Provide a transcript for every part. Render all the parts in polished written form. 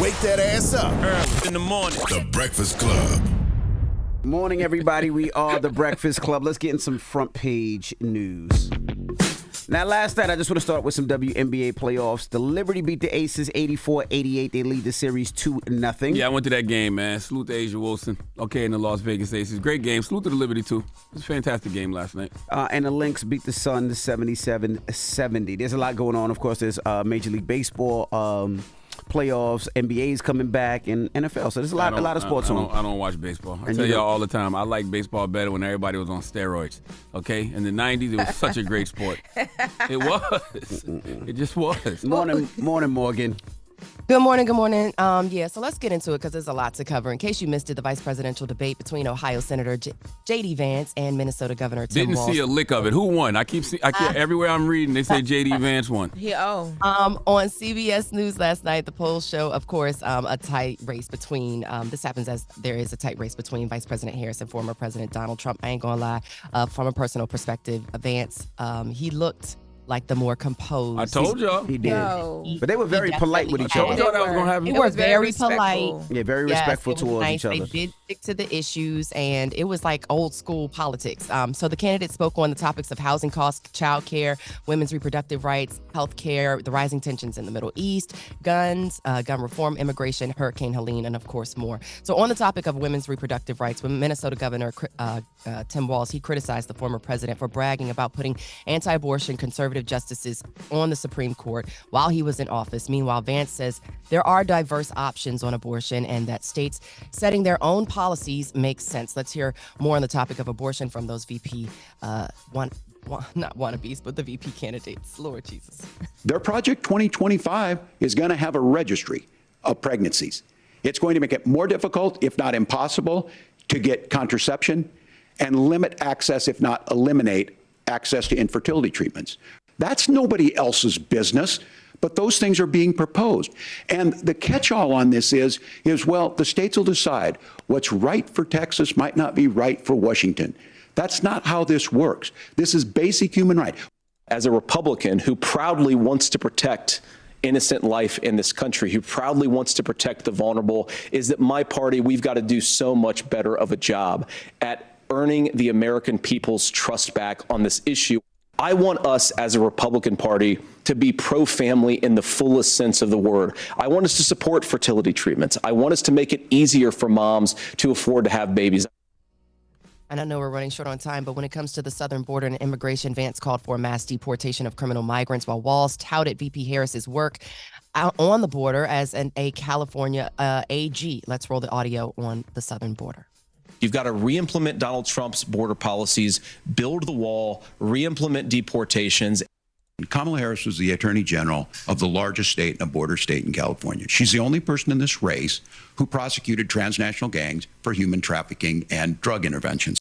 wake that ass up. Early in the morning. The Breakfast Club. Morning, everybody. We are The Breakfast Club. Let's get in some front page news. Now, last night, I just want to start with some WNBA playoffs. The Liberty beat the Aces 84-88. They lead the series 2-0. Yeah, I went to that game, man. Salute to Asia Wilson. Okay, in the Las Vegas Aces. Great game. Salute to the Liberty, too. It was a fantastic game last night. And the Lynx beat the Suns 77-70. There's a lot going on. Of course, there's Major League Baseball playoffs, NBA's coming back, and NFL. So there's a lot of sports on. I don't watch baseball. I tell y'all all the time, I like baseball better when everybody was on steroids. Okay? In the 90s, it was such a great sport. It was. It just was. Morning, Morgan. Good morning. So let's get into it because there's a lot to cover. In case you missed it, the vice presidential debate between Ohio Senator J.D. Vance and Minnesota Governor Tim Walz. Didn't see a lick of it. Who won? I keep everywhere I'm reading, they say J.D. Vance won. On CBS News last night, the polls show, of course, a tight race between, this happens as there is a tight race between Vice President Harris and former President Donald Trump. I ain't gonna lie, from a personal perspective, Vance, he looked like the more composed. I told y'all. He did. No. But they were very polite with each other. I told y'all that was going to happen. They were very polite. Yeah, very respectful towards nice. each other. They did stick to the issues, and it was like old school politics. So the candidates spoke on the topics of housing costs, child care, women's reproductive rights, health care, the rising tensions in the Middle East, guns, gun reform, immigration, Hurricane Helene, and of course more. So on the topic of women's reproductive rights, when Minnesota Governor Tim Walz, he criticized the former president for bragging about putting anti-abortion conservative justices on the Supreme Court while he was in office. Meanwhile, Vance says there are diverse options on abortion and that states setting their own policies makes sense. Let's hear more on the topic of abortion from those VP, not wannabes, but the VP candidates. Lord Jesus. Their Project 2025 is going to have a registry of pregnancies. It's going to make it more difficult, if not impossible, to get contraception and limit access, if not eliminate access to infertility treatments. That's nobody else's business, but those things are being proposed. And the catch-all on this is, well, the states will decide what's right for Texas might not be right for Washington. That's not how this works. This is basic human right. As a Republican who proudly wants to protect innocent life in this country, who proudly wants to protect the vulnerable, is that my party, we've got to do so much better of a job at earning the American people's trust back on this issue. I want us as a Republican Party to be pro-family in the fullest sense of the word. I want us to support fertility treatments. I want us to make it easier for moms to afford to have babies. And I know we're running short on time, but when it comes to the southern border and immigration, Vance called for a mass deportation of criminal migrants, while Walz touted VP Harris's work out on the border as a California AG. Let's roll the audio on the southern border. You've got to re-implement Donald Trump's border policies, build the wall, re-implement deportations. Kamala Harris was the Attorney General of the largest state and a border state in California. She's the only person in this race who prosecuted transnational gangs for human trafficking and drug interventions.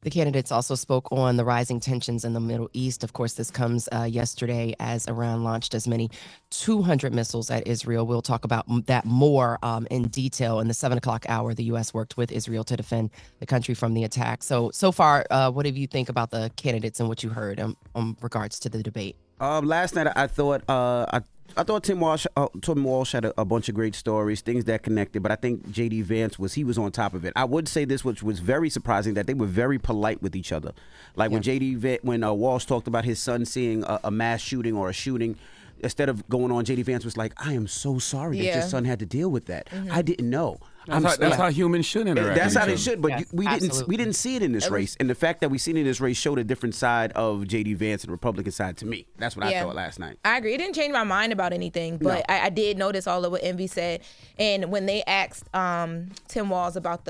The candidates also spoke on the rising tensions in the Middle East. Of course, this comes yesterday as Iran launched as many 200 missiles at Israel. We'll talk about that more in detail. In the 7 o'clock hour, the U.S. worked with Israel to defend the country from the attack. So far, what do you think about the candidates and what you heard in regards to the debate? Last night, I thought Tim Walz had a bunch of great stories, things that connected, but I think J.D. Vance was on top of it. I would say this, which was very surprising, that they were very polite with each other. Like when Walz talked about his son seeing a mass shooting or a shooting, instead of going on, J.D. Vance was like, I am so sorry that your son had to deal with that. Mm-hmm. I didn't know. That's how humans should interact. That's how they should, but yes, we didn't see it in this race. And the fact that we seen it in this race showed a different side of J.D. Vance and the Republican side to me. That's what I thought last night. I agree. It didn't change my mind about anything, but no. I did notice all of what Envy said. And when they asked Tim Walz about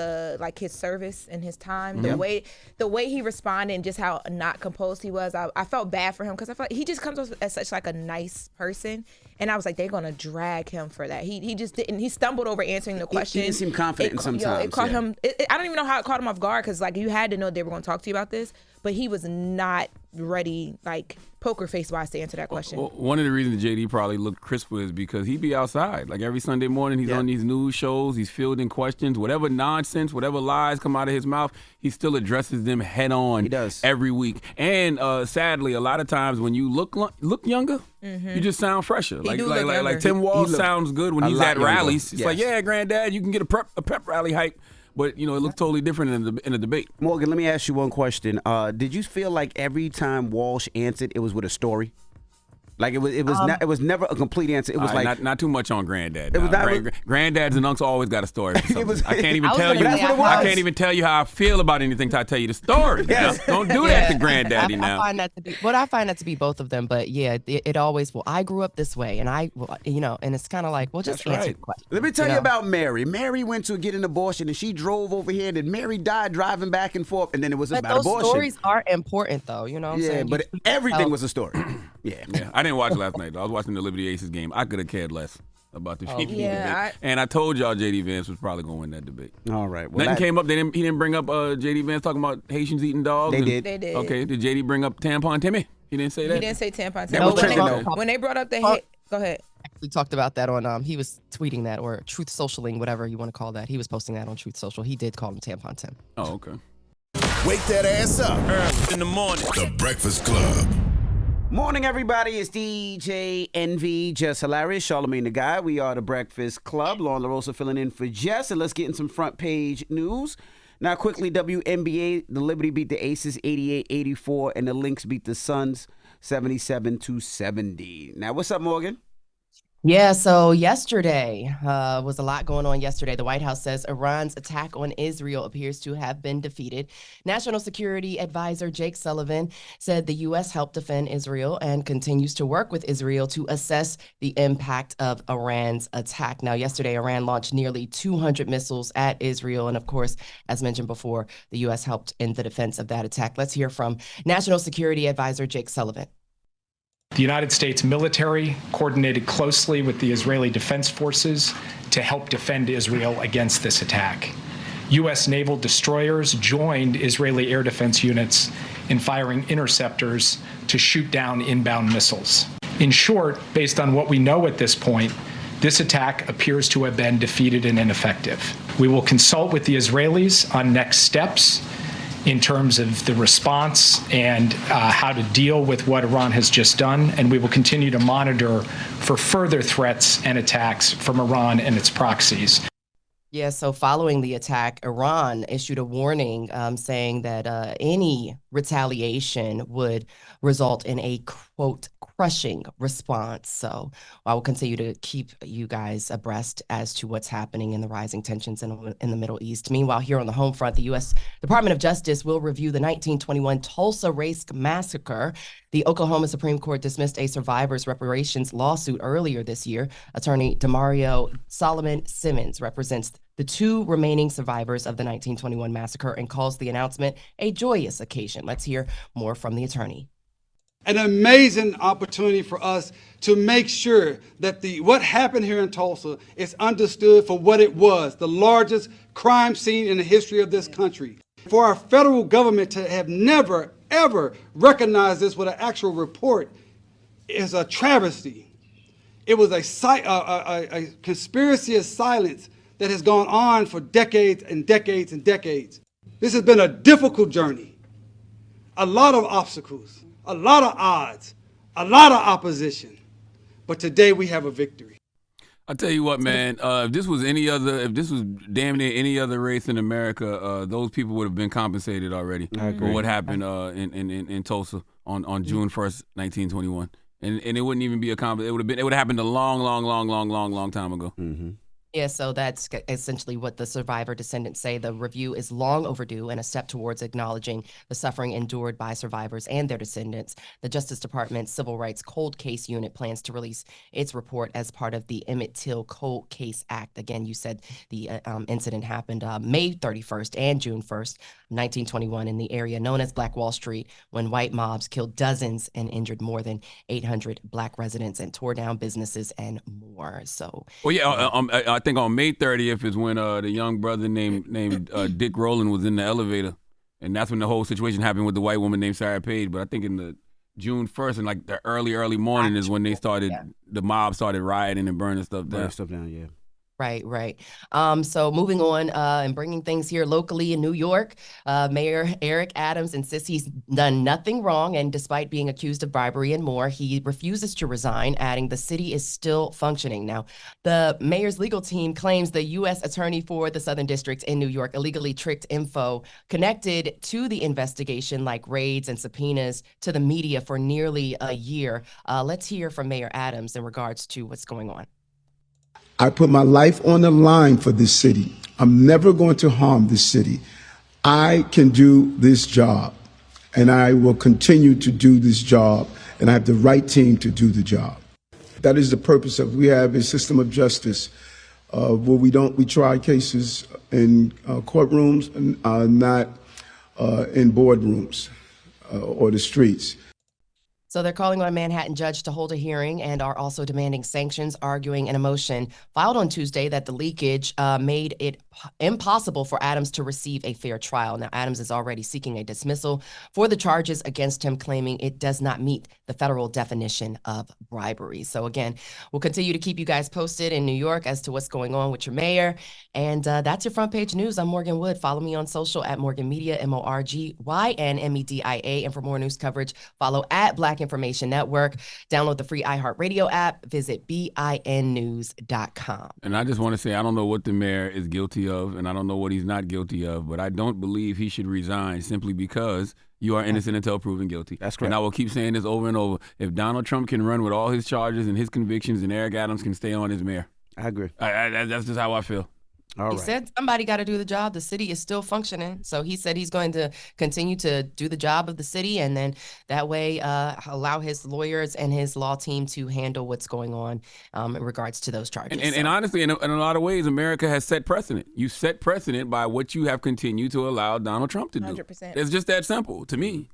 his service and his time, the way he responded and just how not composed he was, I felt bad for him because I felt he just comes off as such like a nice person. And I was like, they're gonna drag him for that. He just didn't. He stumbled over answering the question. He didn't seem confident sometimes. It caught him. I don't even know how it caught him off guard because you had to know they were gonna talk to you about this. But he was not ready, like poker face wise, to answer that question. Well, one of the reasons JD probably looked crisper is because he be outside. Like every Sunday morning, he's on these news shows. He's fielding questions. Whatever nonsense, whatever lies come out of his mouth, he still addresses them head on. He does. Every week. And sadly, a lot of times when you look younger, you just sound fresher. Like Tim Walz sounds good when he's at rallies. It's like, yeah, granddad, you can get a pep rally hype. But, it looks totally different in a debate. Morgan, let me ask you one question. Did you feel like every time Walsh answered, it was with a story? Like it was never a complete answer. It was like not too much on Granddad. It was not, Granddads and uncles always got a story. I can't even tell you. I can't even tell you how I feel about anything till I tell you the story. Yes. Don't do that to Granddaddy now. I find that to be both of them. But yeah, it always. Well, I grew up this way, and and it's kind of like, well, just answer the question. Let me tell you about Mary. Mary went to get an abortion, and she drove over here, and then Mary died driving back and forth, and then it was about abortion. Those stories are important, though. You know what I'm saying? Yeah, but everything was a story. Yeah. I didn't watch last night, though. I was watching the Liberty Aces game. I could have cared less about the debate. And I told y'all J.D. Vance was probably going to win that debate. All right. Well, nothing came up. He didn't bring up J.D. Vance talking about Haitians eating dogs. They did. Okay. Did J.D. bring up Tampon Timmy? He didn't say that? He didn't say Tampon Timmy. When they brought up the hit, go ahead. We talked about that on, he was tweeting that, or Truth Socialing, whatever you want to call that. He was posting that on Truth Social. He did call him Tampon Tim. Oh, okay. Wake that ass up. In the morning. The Breakfast Club. Morning, everybody. It's DJ NV, Jess Hilarious, Charlamagne the Guy. We are the Breakfast Club. Lauren LaRosa filling in for Jess. And let's get in some front page news. Now, quickly, WNBA, the Liberty beat the Aces 88-84, and the Lynx beat the Suns 77-70. Now, what's up, Morgan? Yeah, so yesterday was a lot going on yesterday. The White House says Iran's attack on Israel appears to have been defeated. National Security Advisor Jake Sullivan said the U.S. helped defend Israel and continues to work with Israel to assess the impact of Iran's attack. Now, yesterday, Iran launched nearly 200 missiles at Israel. And of course, as mentioned before, the U.S. helped in the defense of that attack. Let's hear from National Security Advisor Jake Sullivan. The United States military coordinated closely with the Israeli Defense Forces to help defend Israel against this attack. U.S. naval destroyers joined Israeli air defense units in firing interceptors to shoot down inbound missiles. In short, based on what we know at this point, this attack appears to have been defeated and ineffective. We will consult with the Israelis on next steps in terms of the response and how to deal with what Iran has just done, and we will continue to monitor for further threats and attacks from Iran and its proxies. Yeah, so following the attack, Iran issued a warning saying that any retaliation would result in a, quote, crushing response. So I will continue to keep you guys abreast as to what's happening in the rising tensions in the Middle East. Meanwhile, here on the home front, the U.S. Department of Justice will review the 1921 Tulsa Race Massacre. The Oklahoma Supreme Court dismissed a survivor's reparations lawsuit earlier this year. Attorney Demario Solomon Simmons represents the two remaining survivors of the 1921 massacre and calls the announcement a joyous occasion. Let's hear more from the attorney. An amazing opportunity for us to make sure that what happened here in Tulsa is understood for what it was, the largest crime scene in the history of this country. For our federal government to have never, ever recognized this with an actual report is a travesty. It was a conspiracy of silence that has gone on for decades and decades and decades. This has been a difficult journey, a lot of obstacles, a lot of odds, a lot of opposition, but today we have a victory. I'll tell you what, man, if this was damn near any other race in America, those people would have been compensated already for what happened in Tulsa on June 1st, 1921. And it wouldn't even be it would have happened a long time ago. Mm-hmm. Yeah, so that's essentially what the survivor descendants say. The review is long overdue and a step towards acknowledging the suffering endured by survivors and their descendants. The Justice Department's Civil Rights Cold Case Unit plans to release its report as part of the Emmett Till Cold Case Act. Again, you said the incident happened May 31st and June 1st, 1921 in the area known as Black Wall Street, when white mobs killed dozens and injured more than 800 Black residents and tore down businesses and more. So, well, yeah, I think on May 30th is when the young brother named Dick Rowland was in the elevator And that's when the whole situation happened with the white woman named Sarah Page. But I think in the June 1st and like the early morning is when they started, the mob started rioting and burning stuff down. Yeah. Right. So moving on and bringing things here locally in New York, Mayor Eric Adams insists he's done nothing wrong, and despite being accused of bribery and more, he refuses to resign, adding the city is still functioning. Now, the mayor's legal team claims the U.S. attorney for the Southern District in New York illegally tricked info connected to the investigation, like raids and subpoenas, to the media for nearly a year. Let's hear from Mayor Adams in regards to what's going on. I put my life on the line for this city. I'm never going to harm this city. I can do this job, and I will continue to do this job, and I have the right team to do the job. That is the purpose of, we have a system of justice where we try cases in courtrooms, not in boardrooms or the streets. So they're calling on a Manhattan judge to hold a hearing and are also demanding sanctions, arguing in a motion filed on Tuesday that the leakage made it impossible for Adams to receive a fair trial. Now, Adams is already seeking a dismissal for the charges against him, claiming it does not meet the federal definition of bribery. So again, we'll continue to keep you guys posted in New York as to what's going on with your mayor. And that's your front page news. I'm Morgan Wood. Follow me on social at Morgan Media, MorgynMedia. And for more news coverage, follow at Black Information Network. Download the free iHeartRadio app. Visit BINnews.com. And I just want to say, I don't know what the mayor is guilty of, and I don't know what he's not guilty of, but I don't believe he should resign simply because you are innocent until proven guilty. That's correct. And I will keep saying this over and over. If Donald Trump can run with all his charges and his convictions, and Eric Adams can stay on as mayor. I agree. That's just how I feel. He said somebody got to do the job. The city is still functioning. So he said he's going to continue to do the job of the city, and then that way allow his lawyers and his law team to handle what's going on in regards to those charges. And honestly, in a lot of ways, America has set precedent. You set precedent by what you have continued to allow Donald Trump to do. 100%. It's just that simple to me.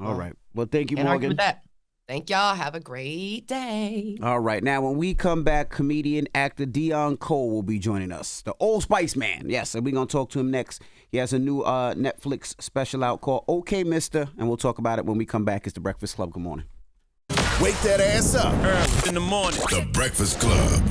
All right. Well, thank you, and Morgan. argue with that. Thank y'all. Have a great day. All right. Now, when we come back, comedian, actor Deon Cole will be joining us. The Old Spice Man. Yes, and we're going to talk to him next. He has a new Netflix special out called Okay, Mister, and we'll talk about it when we come back. It's The Breakfast Club. Good morning. Wake that ass up. Early in the morning. The Breakfast Club.